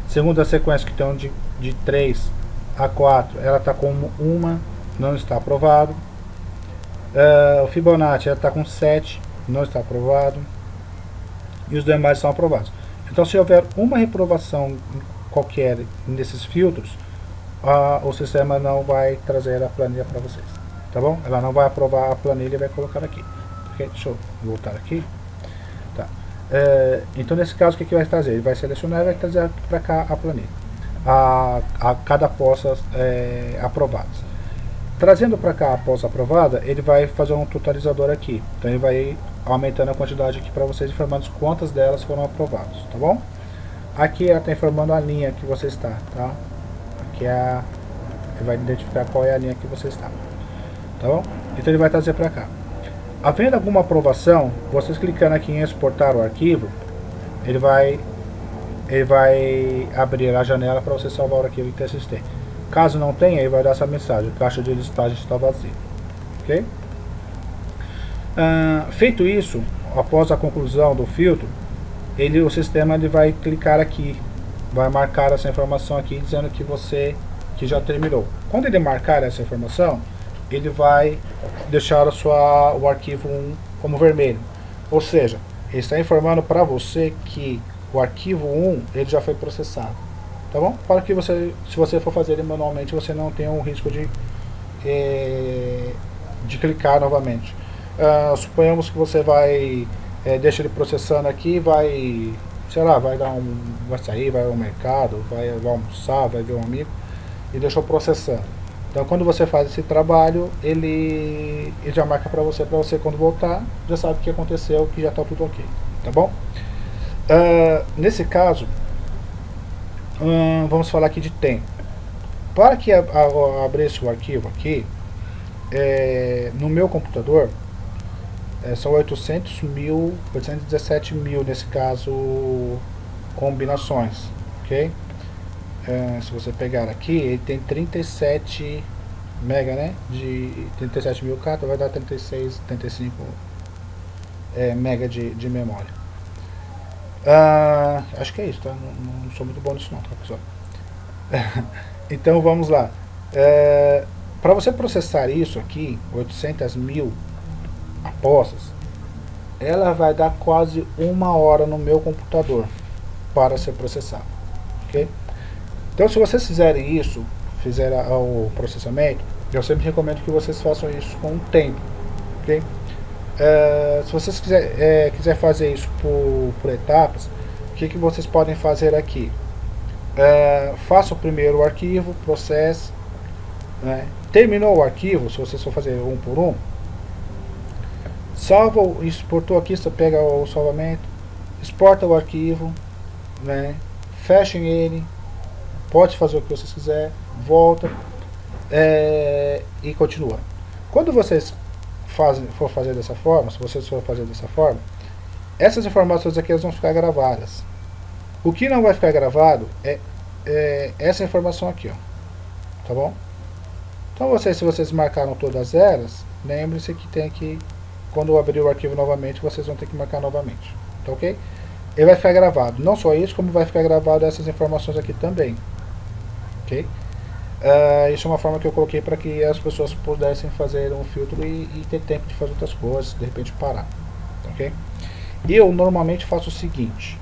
Segunda sequência, que tem de 3 a 4, ela está como uma, não está aprovado. O Fibonacci já está com 7, não está aprovado. E os demais são aprovados. Então, se houver uma reprovação qualquer nesses filtros, o sistema não vai trazer a planilha para vocês. Tá bom? Ela não vai aprovar a planilha e vai colocar aqui. Okay? Deixa eu voltar aqui. Tá. Então, nesse caso, o que vai trazer? Ele vai selecionar e vai trazer para cá a planilha. A cada aposta aprovadas. Trazendo para cá a aposta aprovada, ele vai fazer um totalizador aqui. Então, ele vai aumentando a quantidade aqui para vocês, informando quantas delas foram aprovadas. Tá bom? Aqui ela está informando a linha que você está. Tá? Aqui ele vai identificar qual é a linha que você está. Tá bom? Então, ele vai trazer para cá. Havendo alguma aprovação, vocês clicando aqui em exportar o arquivo, ele vai abrir a janela para você salvar o arquivo em TXT. Caso não tenha, ele vai dar essa mensagem: a caixa de listagem está vazia. Ok? Feito isso, após a conclusão do filtro, o sistema ele vai clicar aqui, vai marcar essa informação aqui dizendo que já terminou. Quando ele marcar essa informação, ele vai deixar o arquivo 1 como vermelho. Ou seja, ele está informando para você que o arquivo 1 ele já foi processado. Tá bom? Para que se você for fazer ele manualmente, você não tenha um risco de clicar novamente. Suponhamos que você vai deixa ele processando aqui, vai sair, vai ao mercado, vai almoçar, vai ver um amigo e deixou processando. Então, quando você faz esse trabalho, ele já marca para você quando voltar, já sabe o que aconteceu, que já está tudo ok, tá bom? Nesse caso, vamos falar aqui de tempo. Para que abrisse o arquivo aqui, no meu computador, são 817 mil, nesse caso, combinações, ok? Se você pegar aqui, ele tem 37 mega, né? De 37 mil K, vai dar 36, 35 mega de memória. Acho que é isso, tá? Não sou muito bom nisso não, tá, pessoal? Então vamos lá. Para você processar isso aqui, 800 mil apostas, ela vai dar quase 1 hora no meu computador para ser processado, ok? Então, se vocês fizerem isso, o processamento, eu sempre recomendo que vocês façam isso com o tempo, ok? Se vocês quiser fazer isso por etapas, o que vocês podem fazer aqui? Faça o primeiro arquivo, processe, né? Terminou o arquivo, se vocês for fazer um por um, salva, exportou aqui, você pega o salvamento, exporta o arquivo, né? Fechem ele, pode fazer o que vocês quiserem, volta e continua. Quando vocês for fazer dessa forma, se vocês for fazer dessa forma, essas informações aqui elas vão ficar gravadas. O que não vai ficar gravado é essa informação aqui, ó, tá bom? Então se vocês marcaram todas elas, lembre-se que tem que, quando abrir o arquivo novamente, vocês vão ter que marcar novamente, tá ok? Ele vai ficar gravado, não só isso, como vai ficar gravado essas informações aqui também, ok? Isso é uma forma que eu coloquei para que as pessoas pudessem fazer um filtro e ter tempo de fazer outras coisas, de repente parar, ok? Eu normalmente faço o seguinte: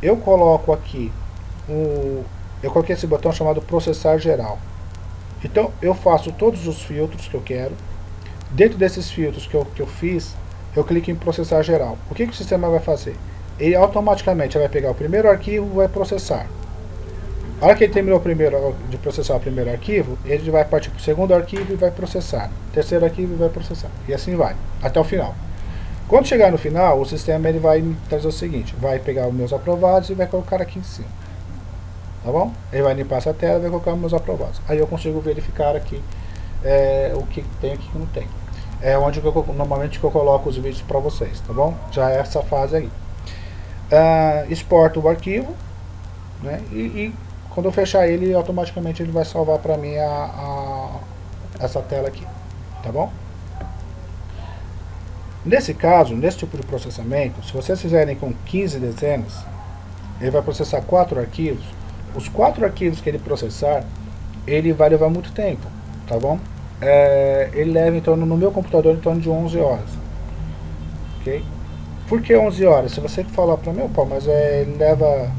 eu coloco aqui eu coloquei esse botão chamado processar geral. Então eu faço todos os filtros que eu quero. Dentro desses filtros que eu fiz, eu clico em processar geral. O que o sistema vai fazer? Ele automaticamente vai pegar o primeiro arquivo e vai processar. A hora que ele terminou de processar o primeiro arquivo, ele vai partir para o segundo arquivo e vai processar. Terceiro arquivo e vai processar. E assim vai, até o final. Quando chegar no final, o sistema ele vai me trazer o seguinte: vai pegar os meus aprovados e vai colocar aqui em cima. Tá bom? Ele vai limpar essa tela e vai colocar os meus aprovados. Aí eu consigo verificar aqui o que tem e o que não tem. É onde normalmente eu coloco os vídeos para vocês, tá bom? Já é essa fase aí. Exporto o arquivo, né? E quando eu fechar ele, automaticamente ele vai salvar para mim essa tela aqui, tá bom? Nesse caso, nesse tipo de processamento, se vocês fizerem com 15 dezenas, ele vai processar 4 arquivos. Os 4 arquivos que ele processar, ele vai levar muito tempo, tá bom? ele leva em torno, no meu computador, em torno de 11 horas. Ok? Por que 11 horas? Se você falar para mim, pô, mas ele leva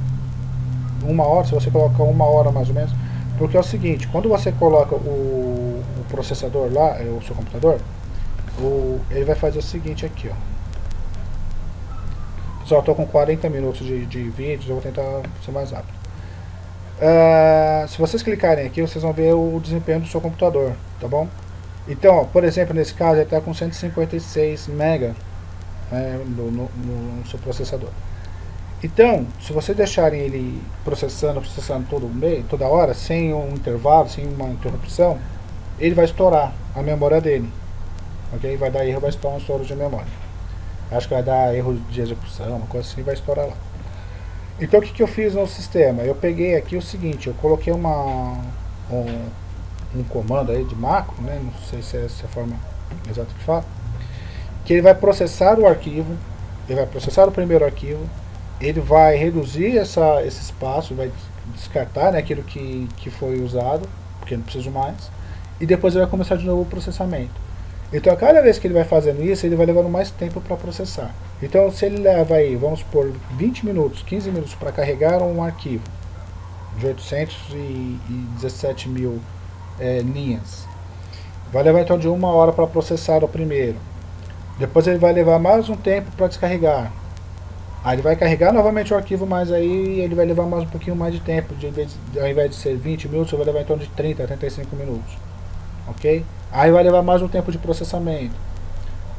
uma hora, se você coloca uma hora mais ou menos, porque é o seguinte, quando você coloca o processador lá, o seu computador, ele vai fazer o seguinte aqui, ó. Só estou com 40 minutos de vídeo, eu vou tentar ser mais rápido. Se vocês clicarem aqui, vocês vão ver o desempenho do seu computador, tá bom? Então, ó, por exemplo, nesse caso, ele está com 156 MB no seu processador. Então, se vocês deixarem ele processando toda hora, sem um intervalo, sem uma interrupção, ele vai estourar a memória dele. Ok? Vai dar erro, vai estourar um estouro de memória. Acho que vai dar erro de execução, uma coisa assim, vai estourar lá. Então, o que eu fiz no sistema? Eu peguei aqui o seguinte, eu coloquei um comando aí de macro, né? Não sei se é essa a forma exata que fala, que ele vai processar o arquivo, ele vai processar o primeiro arquivo, ele vai reduzir esse espaço, vai descartar, né, aquilo que foi usado, porque não preciso mais, e depois ele vai começar de novo o processamento. Então, a cada vez que ele vai fazendo isso, ele vai levando mais tempo para processar. Então, se ele leva aí, vamos supor, 20 minutos, 15 minutos para carregar um arquivo de 817 mil linhas, vai levar então de uma hora para processar o primeiro. Depois ele vai levar mais um tempo para descarregar. Aí ele vai carregar novamente o arquivo, mas aí ele vai levar mais um pouquinho mais de tempo. Ao invés de ser 20 minutos, vai levar em torno de 30 a 35 minutos. Ok? Aí vai levar mais um tempo de processamento.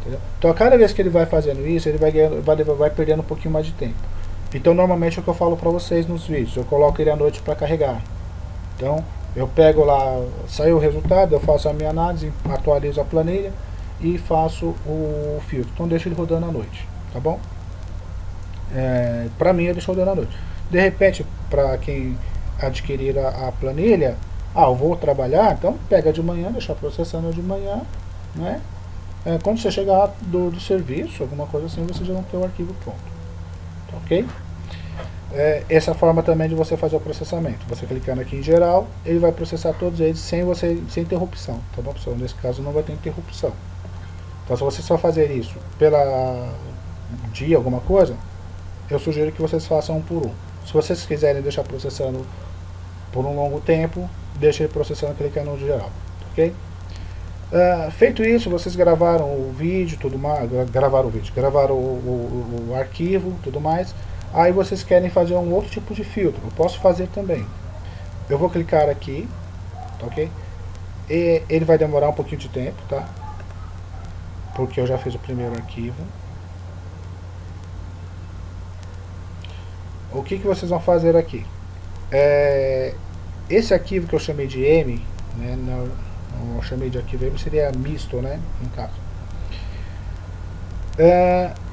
Entendeu? Então a cada vez que ele vai fazendo isso, ele vai perdendo um pouquinho mais de tempo. Então normalmente é o que eu falo para vocês nos vídeos. Eu coloco ele à noite para carregar. Então eu pego lá, saiu o resultado, eu faço a minha análise, atualizo a planilha e faço o filtro. Então deixo ele rodando à noite. Tá bom? Para mim eu deixo rodando à noite. De repente, para quem adquirir a planilha, eu vou trabalhar, então pega de manhã, deixa processando de manhã, né? Quando você chegar do serviço, alguma coisa assim, você já não tem o arquivo pronto. Tá, ok? Essa forma também de você fazer o processamento. Você clicando aqui em geral, ele vai processar todos eles sem interrupção. Tá bom, pessoal? Nesse caso não vai ter interrupção. Então, se você só fazer isso pela dia, alguma coisa, eu sugiro que vocês façam um por um. Se vocês quiserem deixar processando por um longo tempo, deixe ele processando clicando no geral, ok? Feito isso, vocês gravaram o vídeo, tudo mais, gravaram o arquivo, tudo mais. Aí vocês querem fazer um outro tipo de filtro, eu posso fazer também. Eu vou clicar aqui, ok? E ele vai demorar um pouquinho de tempo, tá? Porque eu já fiz o primeiro arquivo. O que vocês vão fazer aqui? Esse arquivo que eu chamei de M, né, não eu chamei de arquivo M, seria misto, né, no caso.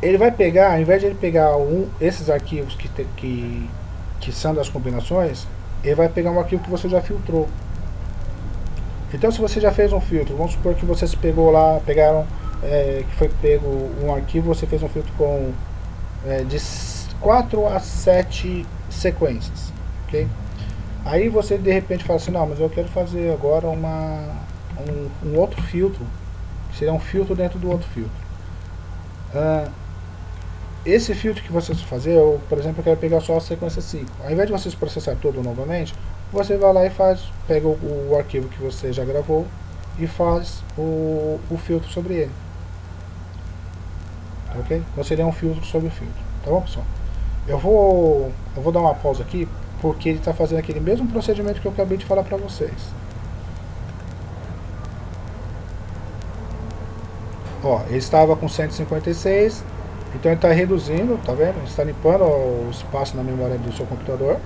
Ele vai pegar, ao invés de ele pegar esses arquivos que são das combinações, ele vai pegar um arquivo que você já filtrou. Então, se você já fez um filtro, vamos supor que vocês pegaram, que foi pego um arquivo, você fez um filtro com de 4 a 7 sequências, ok? Aí você de repente fala assim, não, mas eu quero fazer agora um outro filtro, que seria um filtro dentro do outro filtro. Esse filtro que vocês vão fazer, por exemplo, eu quero pegar só a sequência 5. Ao invés de vocês processar tudo novamente, você vai lá e pega o arquivo que você já gravou e faz o filtro sobre ele. Ok? Então seria um filtro sobre o filtro. Tá bom, pessoal? Eu vou dar uma pausa aqui, porque ele está fazendo aquele mesmo procedimento que eu acabei de falar para vocês. Ó, ele estava com 156, então ele está reduzindo, tá vendo? Ele está limpando o espaço na memória do seu computador.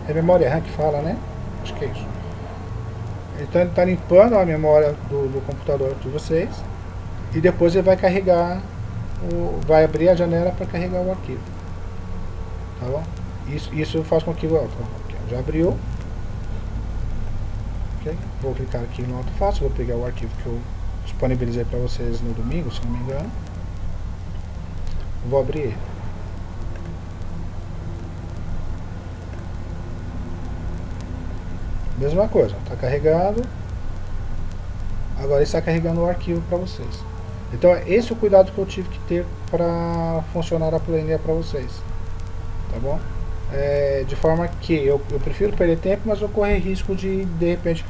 É memória RAM que fala, né? Acho que é isso. Então ele está limpando a memória do computador de vocês e depois ele vai carregar, vai abrir a janela para carregar o arquivo. Tá bom? Isso faz com que já abriu. Okay? Vou clicar aqui no Auto Fácil, vou pegar o arquivo que eu disponibilizei para vocês no domingo, se não me engano. Vou abrir ele. Mesma coisa, está carregado. Agora está carregando o arquivo para vocês. Então esse é o cuidado que eu tive que ter para funcionar a planilha para vocês, tá bom? De forma que eu prefiro perder tempo, mas eu correr risco de repente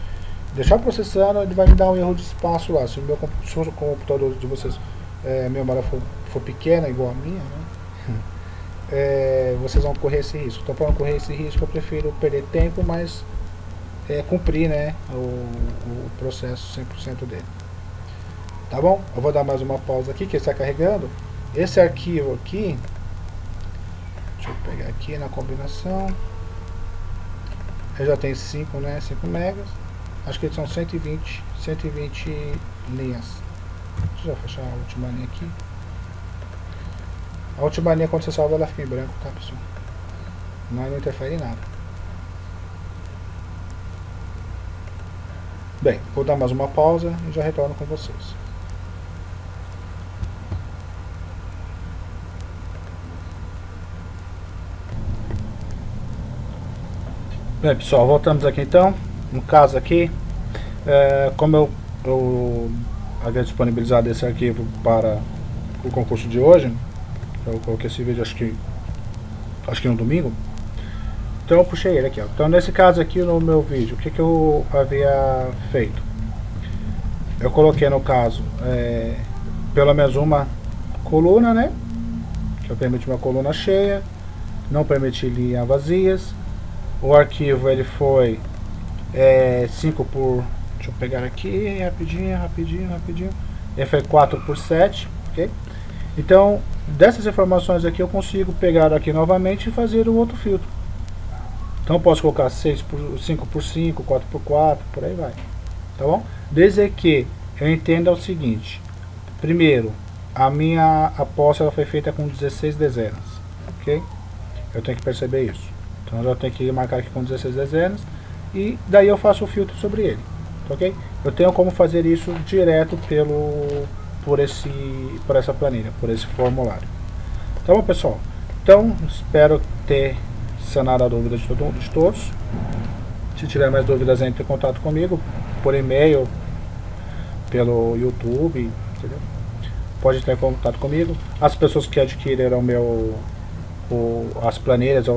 deixar processando, ele vai me dar um erro de espaço lá. Se o computador de vocês, a memória for pequena, igual a minha, né? Vocês vão correr esse risco. Então, para não correr esse risco, eu prefiro perder tempo, mas cumprir, né, o processo 100% dele. Tá bom? Eu vou dar mais uma pausa aqui, que está carregando. Esse arquivo aqui, deixa eu pegar aqui na combinação. Eu já tenho 5, né, 5 megas. Acho que são 120 linhas. Deixa eu fechar a última linha aqui. A última linha, quando você salva, ela fica em branco, tá, pessoal? Não interfere em nada. Bem, vou dar mais uma pausa e já retorno com vocês. Bem, pessoal, voltamos aqui então. No caso aqui, como eu havia disponibilizado esse arquivo para o concurso de hoje, eu coloquei esse vídeo acho que no domingo, então eu puxei ele aqui, ó. Então nesse caso aqui no meu vídeo, o que eu havia feito? Eu coloquei no caso pelo menos uma coluna, né, que eu permiti uma coluna cheia, não permiti linhas vazias. O arquivo ele foi 5 por, deixa eu pegar aqui rapidinho, ele foi 4 por 7, ok? Então dessas informações aqui eu consigo pegar aqui novamente e fazer o outro filtro. Então eu posso colocar 5 por 5, 4 por 4, por aí vai, tá bom? Desde que eu entenda o seguinte: primeiro, a minha aposta ela foi feita com 16 dezenas, ok? Eu tenho que perceber isso. Então eu tenho que marcar aqui com 16 dezenas e daí eu faço o filtro sobre ele, ok? Eu tenho como fazer isso direto por essa planilha, por esse formulário. Tá bom, pessoal? Então espero ter sanado a dúvida de todos. Se tiver mais dúvidas, entre em contato comigo por e-mail, pelo YouTube, entendeu? Pode entrar em contato comigo. As pessoas que adquiriram as planilhas,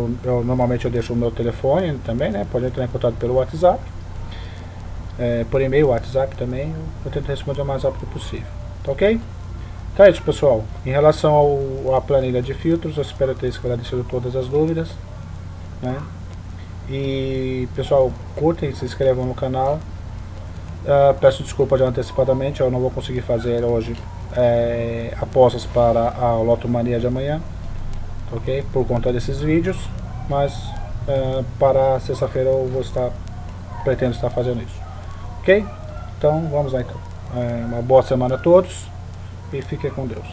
normalmente eu deixo o meu telefone também, né? Pode entrar em contato pelo WhatsApp, por e-mail, WhatsApp também. Eu tento responder o mais rápido possível, tá ok? Então é isso, pessoal. Em relação à planilha de filtros, eu espero ter esclarecido todas as dúvidas, né? E pessoal, curtem, se inscrevam no canal. Peço desculpa já antecipadamente, eu não vou conseguir fazer hoje apostas para a Lotomania de amanhã, ok? Por conta desses vídeos, mas para sexta-feira eu pretendo estar fazendo isso, ok? Então vamos lá então. Uma boa semana a todos e fiquem com Deus.